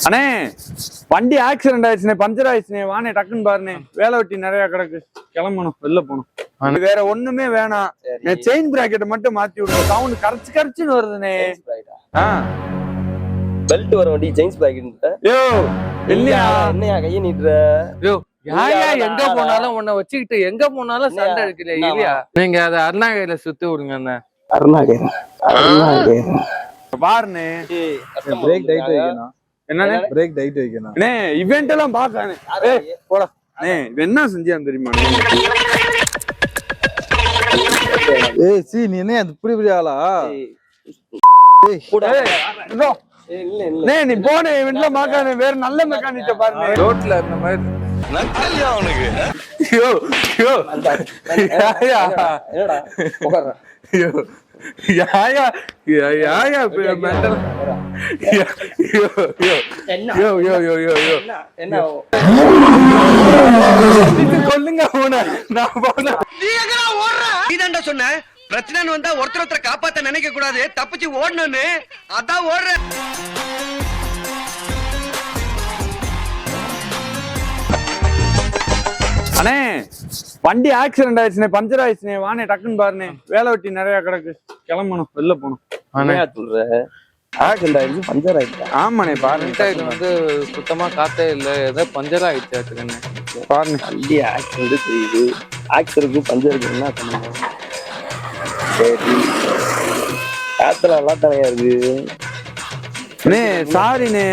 அண்ணே வண்டி accident ஆயிடுச்சுனே, puncture ஆயிடுச்சுனே, வானே டக்குன்னு பாருனே. வேலை வெட்டி நிறைய கிடக்கு, கிளம்பணும், வெளில போகணும். வேற ஒண்ணுமே வேணாம், செயின் பிராக்கெட்டை மட்டும் மாத்தி விடுங்க. சவுண்ட் கரைச்சுன்னு வருதுனே. பெல்ட் வர வண்டி செயின் பிராக்கெட். யோ என்னையா கையை நீட்டுற? யோ யாயா எங்க போனாலும் உன்னை வச்சுக்கிட்டு எங்க போனாலும் சண்டை இருக்குல்ல இல்லையா? நீங்க அதை அருணாகையில சுத்தி விடுங்க. என்ன பாருனே, பிரேக் டைட் வைக்கணும். என்னண்ணே பிரேக் டைட் வைக்கணும். அண்ணே இவெண்ட் எல்லாம் பாக்கானே. போடா அண்ணே, என்ன செஞ்சான் தெரியுமா? ஏய் சி நீ என்ன இப்படி இப்படி ஆளா? நீ போனே இவெண்ட்ல பாக்கானே. வேற நல்ல மெக்கானிக்க பாருங்க. ரோட்ல இந்த மாதிரி கொல்லுங்க சொன்ன பிரச்சனை வந்தா ஒருத்தர் காப்பாத்த நினைக்க கூடாது, தப்பிச்சு ஓடணும்னு அதான் ஓடுற. அண்ணே வண்டி ஆக்சிடென்ட் ஆயிடுச்சுனே, பஞ்சர் ஆயிடுச்சுனே, வானே டக்குன்னு பாருனே. வேலை வெட்டி நிறைய கிடக்கு, கிளம்பணும், வெளில போகணும். ஆக்சிடென்ட் ஆயிடுச்சு, பஞ்சர் ஆயிடுச்சு. ஆமாண்ணே பாருங்க, இது வந்து சுத்தமா காத்தே இல்ல, ஏதோ பஞ்சர் ஆயிடுச்சு பாருங்க. வண்டி ஆக்சிடென்ட் தெரியுது, ஆக்சிடென்ட்க்கு பஞ்சருக்கு என்ன பண்ணுங்க? சரி காத்துல நல்லா தனையா இருக்கு. சாரிண்ணே,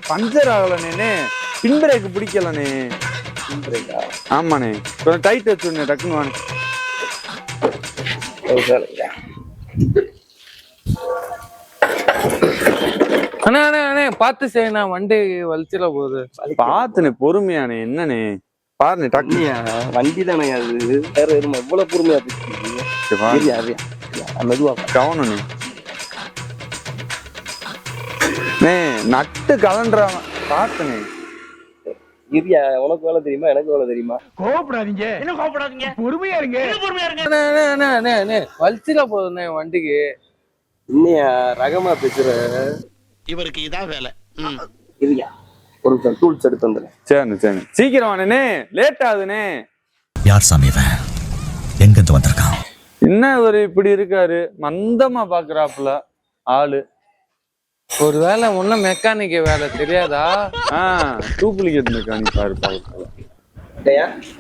பஞ்சர் ஆகலண்ணே, பின் பிரேக் பிடிக்கலண்ணே. ஆமாண்ணே, கொஞ்சம் டைட் வச்சுண்ணே, டக்குன்னு வாங்க. அண்ணா அண்ணா அண்ணே பார்த்து செய்யணா, வண்டி வலிச்சிட போகுது. பாத்துனே பொறுமையானே. என்னண்ணே பாருண்ணே, டக்குனியா வண்டி தானே அது, வேற எதுவும் எவ்வளவு பொறுமையா பேசுறீங்க? மெதுவா கவனண்ணே. நட்டு கலண்டுறான் பாத்துனே. இரியா, உனக்கு வேலை தெரியுமா எனக்கு வேலை தெரியுமா? கோவப்படாதீங்க, என்ன கோவப்படாதீங்க, பொறுமையா இருங்க, பொறுமையா இருங்க. வலிச்சிட போகுதுண்ணே வண்டிக்கு. இன்னையா ரகமா பேசுற? இவருக்கு இதான் வேலை. இரியா, ஒரு டூல்ஸ் எடுத்து வந்துடுறேன். சரி சரி, சீக்கிரம் வானே, லேட் ஆகுதுண்ணே. யார் சாமி இவன்? எங்க இருந்து வந்திருக்கான்? என்ன ஒரு இப்படி இருக்காரு, மந்தமா பாக்குறாப்புல ஆளு. ஒரு வேலை ஒன்னும் மெக்கானிக் வேலை தெரியாதா? டூப்ளிகேட் மெக்கானிக்கா இருப்பாங்க.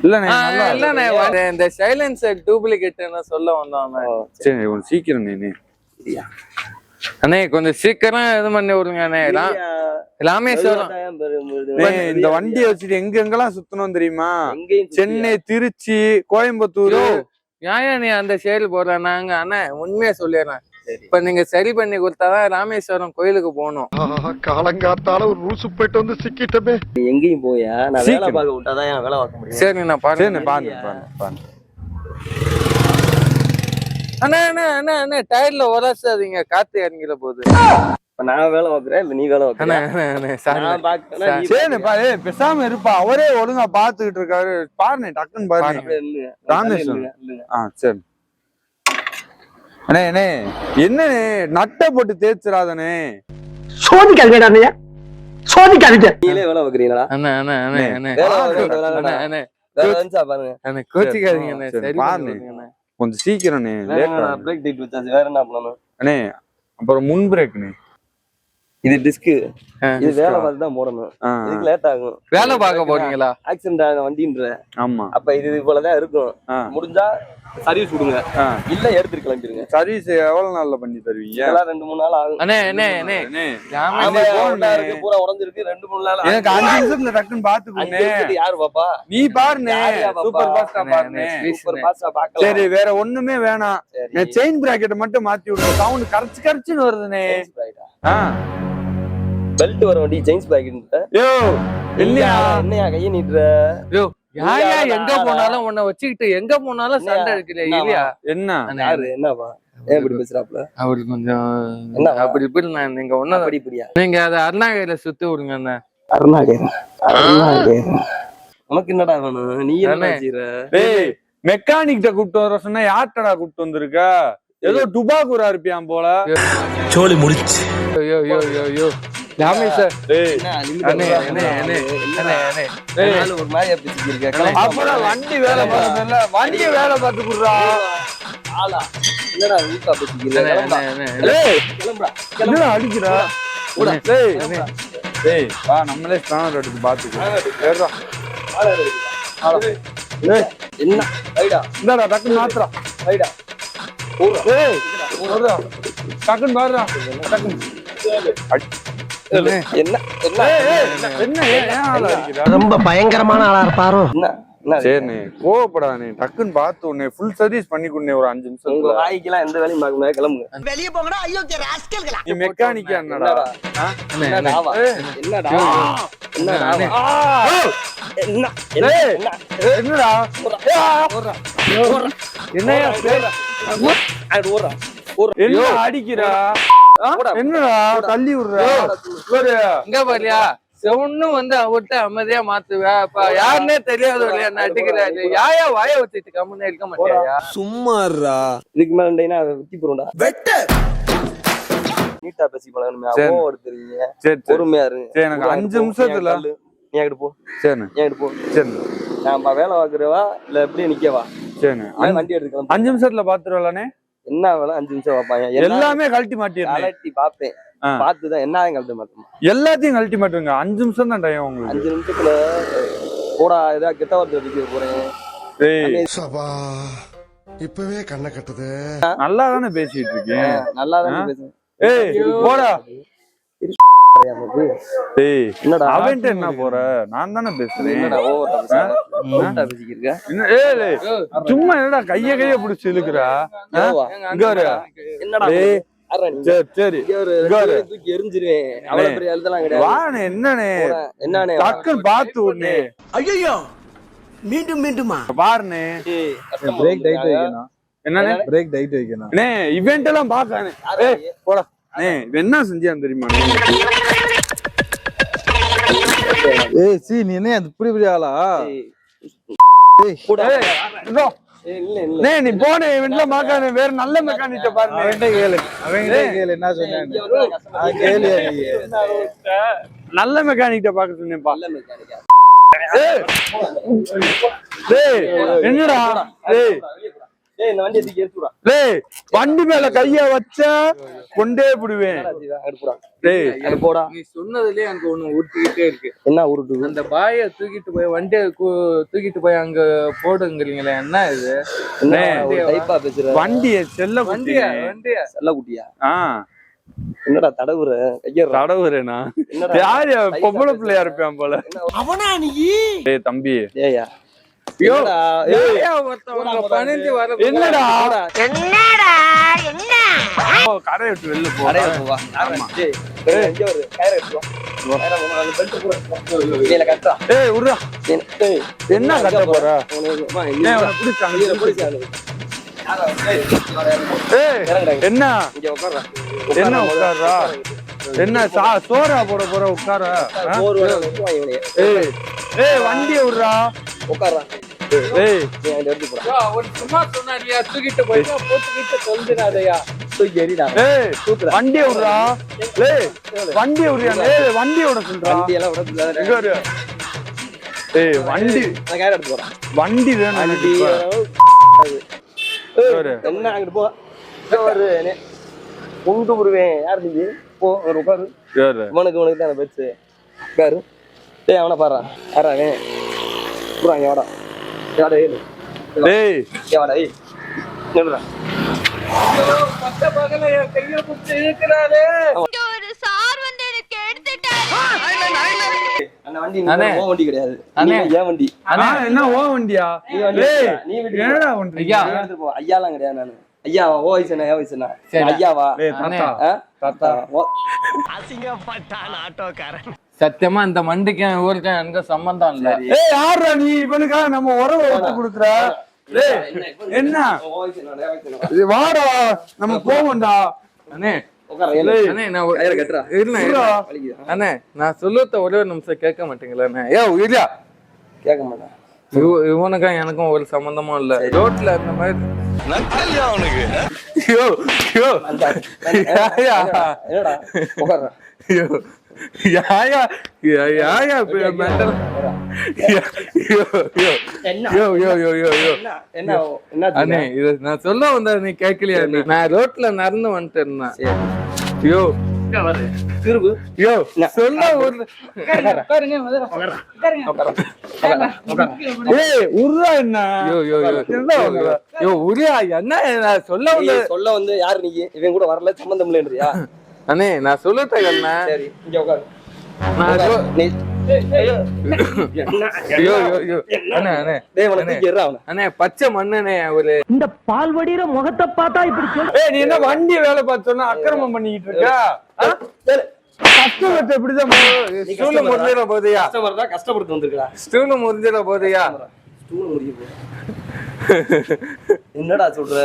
இல்லண்ணே, இந்த சைலன்சர் டூப்ளிகேட் சொல்ல வந்தோம். சரி கொஞ்சம் சீக்கிரம் அண்ணே, கொஞ்சம் சீக்கிரம் இது பண்ணி விடுங்க அண்ணே. ராமேஸ்வரம் இந்த வண்டியை வச்சுட்டு எங்க எங்கெல்லாம் சுத்தணும் தெரியுமா? சென்னை, திருச்சி, கோயம்புத்தூர். ஏன் நீ அந்த செயல் போடுற? நாங்க அண்ணா உண்மையா சொல்லிடுறேன், இப்ப நீங்க சரி பண்ணி கொடுத்தாதான் ராமேஸ்வரம் கோயிலுக்கு போகணும். காலங்காத்தால ஒரு ரூசு போயிட்டு வந்து சிக்கிட்டமே. எங்கேயும் போயா, நான் வேலை பார்க்க விட்டாதான் என் வேலை பார்க்க முடியும். சரி நான் பாருங்க. அண்ணா அண்ணா அண்ணா அண்ணா டயர்ல உரசாதீங்க, காத்து இறங்கிட போகுது. நான் வேலை பார்க்குறேன், இல்ல நீ வேலை பார்க்குறேன். பேசாம இருப்பா, அவரே ஒழுங்கா பாத்துக்கிட்டு இருக்காரு. பாருங்க டக்குன்னு பாருங்க. ராமேஸ்வரம். சரி அண்ணே அண்ணே, என்னண்ணே நட்டை போட்டு தேய்ச்சிடாதனே. சோதிக்காதீங்க, சோதிக்காதீங்க. நீங்களே வேலை பார்க்குறீங்களா? அண்ணா அண்ணா அண்ணே அண்ணே அண்ணே பாருங்க அண்ணே, கோச்சிக்காதீங்க அண்ணே. சரி பாருங்க கொஞ்சம் சீக்கிரம். பிரேக் டைட் வச்சாச்சு, வேற என்ன பண்ணணும் அண்ணே? அப்புறம் முன் பிரேக்ண்ணே. இது டிஸ்க், இது வேலை பார்த்து தான் போடணும். இதுக்கு லேட் ஆகும். வேலை பார்க்க போறீங்களா? ஆக்சிடென்ட் ஆக வண்டின்ற. ஆமா, அப்ப இது போலதான் இருக்கும். முடிஞ்சா சர்வீஸ் கொடுங்க, இல்ல எடுத்துட்டு கிளம்பிடுங்க. சர்வீஸ் எவ்வளவு நாள்ல பண்ணி தருவீங்க? 2-3 நாள் ஆகும். அண்ணே அண்ணே அண்ணே, பூரா உடஞ்சிருக்கு, 2-3 நாள். எனக்கு 5 நிமிஷத்துல டக்குன்னு பாத்துக்கோங்க. யாரு பாப்பா? நீ பாருண்ணே, சூப்பர் ஃபாஸ்டா பாருண்ணே. சூப்பர் ஃபாஸ்டா பார்க்கலாம். சரி வேற ஒண்ணுமே வேணாம், செயின் பிராக்கெட்டை மட்டும் மாத்தி விடுங்க. சவுண்ட் கரைச்சுன்னு வருதுண்ணே. பெல்ட் வர வண்டி செயின் பிராக்கெட். யோ என்னையா கையை நீட்டுற? யோ யாயா எங்க போனாலும் உன்னை வச்சுக்கிட்டு எங்க போனாலும் சண்டை இருக்குல்ல இல்லையா? என்ன யாரு என்னப்பா ஏன் இப்படி பேசுறாப்ல? அவரு கொஞ்சம் என்ன அப்படி இப்படி. நான் நீங்க ஒன்னும் அப்படி இப்படியா? நீங்க அதை அருணாகையில சுத்தி விடுங்க. என்ன அருணாகை உனக்கு என்னடா வேணும்? நீ என்ன செய்யற? டேய் மெக்கானிக்கிட்ட கூப்பிட்டு வர சொன்னா யார்ட்டடா கூப்பிட்டு வந்திருக்க? ஏதோ டுபாகூரா இருப்பியான் போல. சோலி முடிச்சு. யோ யோ யோ யோ ராமேஸ்வர் ஏய் என்ன limit அண்ணே, எவ்வளவு? அண்ணே, அண்ணே, என்னடா? அண்ணே. நாலு ஒரு மாதிரியா பேசிட்டு இருக்க. கிளம்பு. அப்புறம் வண்டி வேலை பார்க்கறதுல வண்டியை வேலை பார்த்து குடுறா. ஆளா? என்னடா ஊக்கா பேசிட்டு இருக்க? அண்ணே, கிளம்புடா. அண்ணே, அண்ணே. ஏய் கிளம்புடா. என்னடா அடிக்கிறா? போடா. டேய் அண்ணே. டேய் வா நம்மளே ஸ்டாண்ட் எடுத்து பாத்துக்கலாம். ஏறா. என்ன ரைடா இந்தாடா டக்குன்னு மாத்துறா. ரைடா ஏய் ஓடுறா. டக்குன்னு பாருடா. டக்குன்னு. என்ன என்ன ஏய் ஏய் என்ன ஏன் ஆள அடிக்கிறா? ரொம்ப பயங்கரமான ஆளா இருப்பாரோ. என்ன என்ன சரி நீ கோவப்படாதே. டக்குன்னு பார்த்து உன்னை ஃபுல் சர்வீஸ் பண்ணி கொண்டே ஒரு 5 உங்க நிமிஷம். வாய்க்கெல்லாம் எந்த வேலையும் பார்க்க முடியாது. கிளம்புங்க. வெளியே போங்கடா ஐயோ ராஸ்கல்களா. நீ மெக்கானிக்கா என்னடா? என்னடா? அண்ணே, அண்ணே. என்னடா வா? என்னடா என்னடா அண்ணே. வா? என்ன என்ன ஏய் என்ன என்னடா? என்னையா பேர்? அது ஓடுறா என்ன அடிக்கிறா? ஆ? என்னடா தள்ளி விடுறா? ஒரு இங்க பாரியா ஒண்ணும் வந்து அவர்கிட்ட அமைதியா மாத்துவ இப்ப யாருன்னே தெரியாது இல்லையா நட்டுக்கிறாரு யாயா வாய வச்சுட்டு கம்முன்னு இருக்க மாட்டியா சும்மாறா. இதுக்கு மேல இருந்தீங்கன்னா வெட்டி போறோம்டா. நீட்டா பேசி பழகணுமே. சரி. அவோ எடுத்துறீங்க. சரி சரி பொறுமையா இருங்க. சரி, எனக்கு 5 நிமிஷத்துல நீ எங்கிட்டு போ. சரிண்ணே நீ எங்கிட்டு போ. சரிண்ணே நான் வேலை பார்க்குறவா இல்ல எப்படியே நிக்கவா? சரிண்ணே வண்டி எடுத்துக்கலாம். 5 நிமிஷத்துல பாத்துருவலானே. என்ன வேலை 5 நிமிஷம் பார்ப்பாங்க. எல்லாமே கழட்டி மாட்டிடுறேன். கலட்டி பார்ப்பேன். ஆ. பார்த்துதான் என்ன கழட்ட மாட்டோம். எல்லாத்தையும் கழட்டி மாட்டுங்க. 5 நிமிஷம் தான் டைம் உங்களுக்கு. 5 நிமிஷத்துல போடா ஏதாவது கெட்ட வார்த்தை பேசிக்க போறேன். ஏய் சபா இப்பவே கண்ணை கட்டுது. நல்லா தானே பேசிட்டு இருக்கேன். நல்லா தான் பேசுறேன். ஏய் போடா. ஏய் என்னடா அவன்ட்ட என்ன போற? நான் தானே பேசுறேன். என்னடா ஓவரா பேசுறேன். ஓவரா பேசிக்கிருக்க. என்ன ஏய் சும்மா என்னடா கைய புடிச்சு இழுக்குறா? யோவா. இங்க வர. என்னடா ஏய் யாரா நீ? சரி சரி இங்க ஒரு இங்க வர. தூக்கி எரிஞ்சிருவேன். அவ்வளவு பெரிய எழுதலாம் கிடையாது. வாணே என்னனே என்னண்ணே டக்குன்னு பாத்து உடனே ஐயோ மீண்டும் மீண்டுமா. பாருனே. பிரேக் டைட் வைக்கணும். என்னனே பிரேக் டைட் வைக்கணும். அண்ணே இவெண்ட் எல்லாம் பாக்கானே. ஏய் போடா. அண்ணே இவன் என்ன செஞ்சான் தெரியுமா? ஏய் சி நீ என்ன அது இப்படி பெரிய ஆளா? கூட ஏய் இதோ இல்ல இல்ல அண்ணே நீ போனே இவெண்ட்ல பாக்கானே. வேற நல்ல மெக்கானிக்க பாருனே. அவன்கிட்ட கேளு. அவன்கிட்ட கேளு என்ன சொன்னேன்னு. கேளு நீ. நல்ல மெக்கானிக்க பாக்க சொன்னேன்ப்பா. நல்ல மெக்கானிக்கா. ஏய் டேய் என்னடா? டேய் ஏய் இந்த வண்டியை தூக்கி எடுத்துடா. டேய் வண்டி மேல கைய வச்ச கொண்டே விடுவேன். எடுத்துடா. டேய் அது போடா. நீ சொன்னதுலயே எனக்கு ஒண்ணு ஊட்டிக்கிட்டே இருக்கு என்ன உருட்டு? அந்த பாய தூக்கிட்டு போய் வண்டியை தூக்கிட்டு போய் அங்க போடுங்கிறீங்களே என்ன இது என்ன ஒரு டைப்பா பேசுற? வண்டிய செல்ல வண்டியா வண்டிய வண்டியா செல்ல குட்டியா? ஆ என்னடா தடவுற? கையறா. தடவுறேனா? என்னடா? யாரு பொம்பளை பிள்ளையா இருப்பான் போல. அவனா நீ? டேய் தம்பி ஏயா ஐயோ, என்னடா? ஏயா ஒருத்தவங்க பணிஞ்சு வர என்னடா என்னடா என்ன கடை விட்டு வெளில அடே போ. வா. டேய் இங்க ஒரு கயிறு எடுத்து வா. கயிறை கொண்டு வந்து பெல்ட் போடு. கீழ கட்டா. ஏய் உர்றா. டேய் என்ன கட்ட போற? உனக்கு மா ஏய் இங்க அவனை பிடிச்சாங்க. கீழ போடிச்சானு. ஏய் என்ன இங்க உட்கார்றா. என்ன உட்கார்றா? என்ன சோறா போட போற உட்கார? ஒரு வேளை வெட்டுவான் இவனையே. ஏய் ஏய் வண்டிய விடுறா. உட்கார்றா. ஏய் நீ அங்க எடுத்து போடா. ஒரு சும்மா சொன்னாரியா தூக்கிட்டு போய் போட்டுக்கிட்டு சொல்லுறாதையா தூக்கி எறிடா. ஏய் வண்டிய விடுறா. ஏய் வண்டிய விடுறியா? ஏய் வண்டிய விட சொல்றா. வண்டி எல்லாம் விட கூடாது. இங்க வரு. ஏய் வண்டி நான் கயிறு எடுத்து போறேன். வண்டி வேணும் எனக்கு வண்டி இப்ப. ஒரு என்ன அங்கிட்டு போ. இங்க ஒரு கொண்டு வருவேன். யார் நீ? போ ஒரு உட்காரு. யாரு? இவனுக்கு தான் பெருசு. உட்காரு. டேய் அவனை பாரு. யாரா அவன்? புறா இங்க வாடா. வாடா ஏய். ஏய் இங்க வாடா ஏய். நில்லுடா. பட்ட பகல என் கையை பிடிச்சி இழுக்கிறாரு ஒரு சார் வந்து எனக்கு எடுத்துட்டாரு அந்த வண்டி அண்ணே. ஓ வண்டி கிடையாது. அண்ணே. ஏன் வண்டி? அண்ணா என்ன ஓ வண்டியா? நீ வண்டி ஏய் எடுத்துடா. நீ வீட்டுக்கு என்னடா போ. பண்றீங்க? ஐயா. நீ எடுத்துட்டு போ. ஐயாலாம் கிடையாது நானு. ஐயாவா? ஓ வயசுனா ஏன் வயசுனா? சரி. ஐயாவா? ஏய் தாத்தா ஆ? தாத்தா ஓ. அசிங்கப்பட்டான் ஆட்டோக்காரன். சத்தியமா இந்த மண்டிக்கும் ஊருக்கும் எனக்கு சம்பந்தம் இல்ல ஏய் யாரா நீ? இவனுக்காக நம்ம உறவை விட்டு கொடுக்குற? ஏய் என்ன? ஓ வயசுனா ஏன் வயசுனா? இது வாடா நம்ம போவோம்டா. அண்ணே உட்கார ஏய். ஏய். அண்ணே நான் கயிறை கட்டுறா. இருண்ணே வலிக்குதா? அண்ணே நான் சொல்லுவத ஒரே ஒரு நிமிஷம் கேட்க மாட்டீங்களா அண்ணே? ஏ இல்லையா கேட்க மாட்டேன். இவனுக்கும் எனக்கும் ஒரு சம்பந்தமும் இல்ல ரோட்ல இந்த மாதிரி ஐயோ ஐயோ அந்த ஐயா. என்னடா? உட்கார்றா. ஐயோ யாயா யாயா மெண்டல் அண்ணே இது நான் சொல்ல வந்தா நீ கேட்கலையா நான் ரோட்ல நடந்து வந்துட்டேன்னா ஐயோ திருப்பு யோ சொல்ல ஒரு ஏய் உருடா என்ன யோ யோ யோ யோ உரியா என்ன நான் சொல்ல வந்து யாரு நீ இவன் கூட வரல சம்பந்தம் இல்லைன்றியா? அண்ணே நான் சொல்லட்டேன் அண்ணா. சரி இங்க உட்காரு. அண்ணே பச்சை மண்ணனே ஒரு இந்த பால்வடிற முகத்தை பார்த்தா இப்படி நீ என்ன வண்டி வேலை பார்த்தோன்னா அக்கிரமம் பண்ணிக்கிட்டு இருக்க? கஷ்டப்பட்டு எப்படிதான் ஸ்டூல முறிஞ்சிட போதையா? கஷ்டப்பட்டு வந்திருக்கா? ஸ்டூல முறிஞ்சிட போதையா? என்னடா சொல்ற?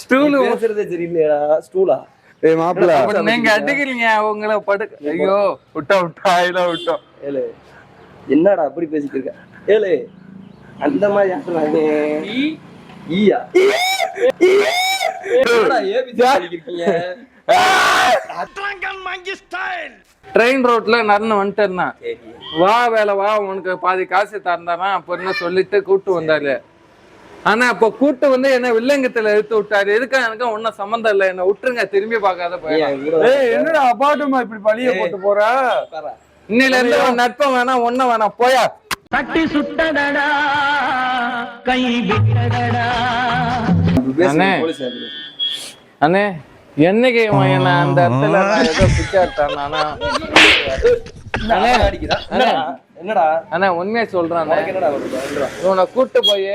ஸ்டூல் பேசுறதே சரியில்லையா? ஸ்டூலா? ஏய் மாப்பிள்ள நீங்க அடிக்கிறீங்க உங்களை படுக்க. ஐயோ விட்டோம் ஏலே என்னடா அப்படி பேசிட்டு இருக்க? ஏலே அந்த மாதிரி ஆடுறானே ஈயா என்னடா ஏபிசி சொல்லிருக்கீங்க? ட்ரெயின் ரோட்ல நடந்து வந்துட்டேன்னா வா வேலை வா உனக்கு பாதி காசு தந்தானா அப்ப என்ன சொல்லிட்டு கூட்டு வந்தாரு. ஆனா அப்ப கூட்டு வந்து என்ன வில்லங்கத்துல எடுத்து விட்டாரு. எதுக்கா எனக்கு ஒன்னும் சம்மந்தம் இல்ல, என்ன விட்டுருங்க, திரும்பி பார்க்காத போயிடும். என்னடா அபாட்டமா இப்படி பழிய போட்டு போற? இன்னையில இருந்து நட்பம் வேணாம் ஒன்னும் வேணாம் போயா. தட்டி சுட்டடடா கை விட்டடடா. அண்ணே என்னைக்கு என்ன அந்த இடத்துல ஏதோ பிச்சாட்டானா? என்னடா அண்ணா உண்மையை சொல்றானே, இவனை கூட்டு போய்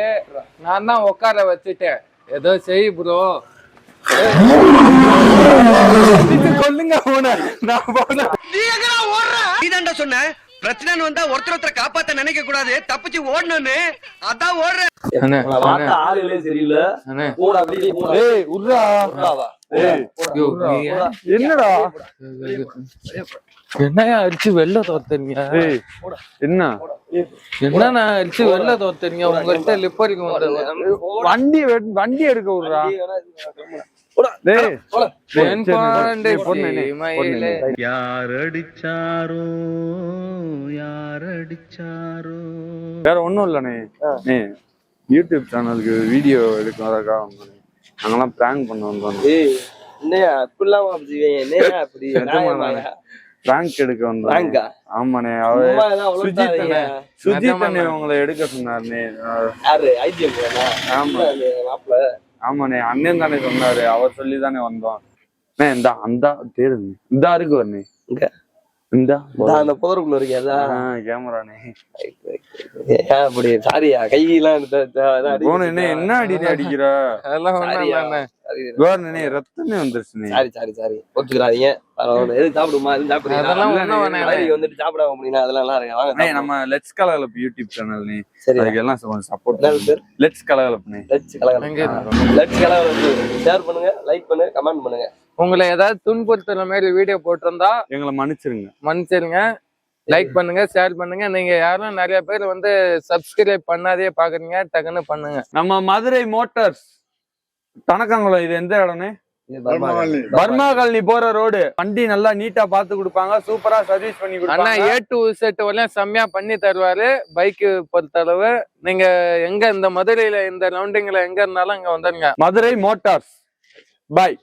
நான் தான் உட்கார வச்சுட்டேன். ஏதோ செய் ப்ரோ கொல்லுங்க நான் போன. நீ தான்டா சொன்ன பிரச்சனை வந்தா ஒருத்தர் காப்பாத்த நினைக்க கூடாது, தப்பிச்சு ஓடணும்னு. அதான் ஓடுற. என்னடா என்னையா அடிச்சு வெளில தோத்துறீங்க? என்ன அடிச்சு வெளில தோத்துறீங்க? உங்கள்கிட்ட லிப்பரிக்கு வண்டி எடுக்க விடுறா. வேற ஒண்ணும் இல்லண்ணே, யூடியூப் சேனலுக்கு வீடியோ எடுக்கிறதுக்காக வந்தோம். நாங்கெல்லாம் பிராங்க் பண்ண வந்தோம். பிராங்க் எடுக்க வந்தோம். ஆமாண்ணே, சுஜித் அண்ணே உங்களை எடுக்க சொன்னாருண்ணே. ஆமாண்ணே அண்ணன் தானே சொன்னாரு, அவர் சொல்லி தானே வந்தோம். அந்த தேடுங்க இந்த இருக்கு வரனே அந்த புதருக்குள்ள இருக்கா கேமரானே. அப்படி சாரியா கையெல்லாம் என்ன அடினே அடிக்கிற? ரத்தமே வந்துருச்சுனே. சாரி ஒத்துக்கிறாதீங்க. எது சாப்பிடுமா எதுவும் சாப்பிடுறீங்க வந்துட்டு சாப்பிடாம அப்படின்னா அதெல்லாம் நல்லா இருக்கு. நம்ம லெட்ஸ் கலகலப் யூடியூப் சேனல் நீ அதுக்கு எல்லாம் கொஞ்சம் சப்போர்ட். லெட்ஸ் கலகலப் ஷேர் பண்ணுங்க, லைக் பண்ணுங்க, கமெண்ட் பண்ணுங்க. உங்களை ஏதாவது துன்புறுத்துற மாதிரி வீடியோ போட்டிருந்தா எங்களை மன்னிச்சிருங்க. லைக் பண்ணுங்க, ஷேர் பண்ணுங்க. நீங்க யாரும் நிறைய பேர் வந்து சப்ஸ்கிரைப் பண்ணாதே பாக்குறீங்க, டக்குன்னு பண்ணுங்க. நம்ம மதுரை மோட்டார்ஸ் தனக்காங்குளம், இது எந்த இடம்னு? பர்மா காலனி போற ரோடு. வண்டி நல்லா நீட்டா பாத்து கொடுப்பாங்க, சூப்பரா சர்வீஸ் பண்ணி கொடுப்பாங்க. A to Z வரையும் செம்மையா பண்ணி தருவாரு. பைக்கு பொறுத்தளவு நீங்க எங்க இந்த மதுரையில இந்த ரவுண்டிங்ல எங்க இருந்தாலும் அங்க வந்துருங்க. மதுரை மோட்டார்ஸ். பாய்.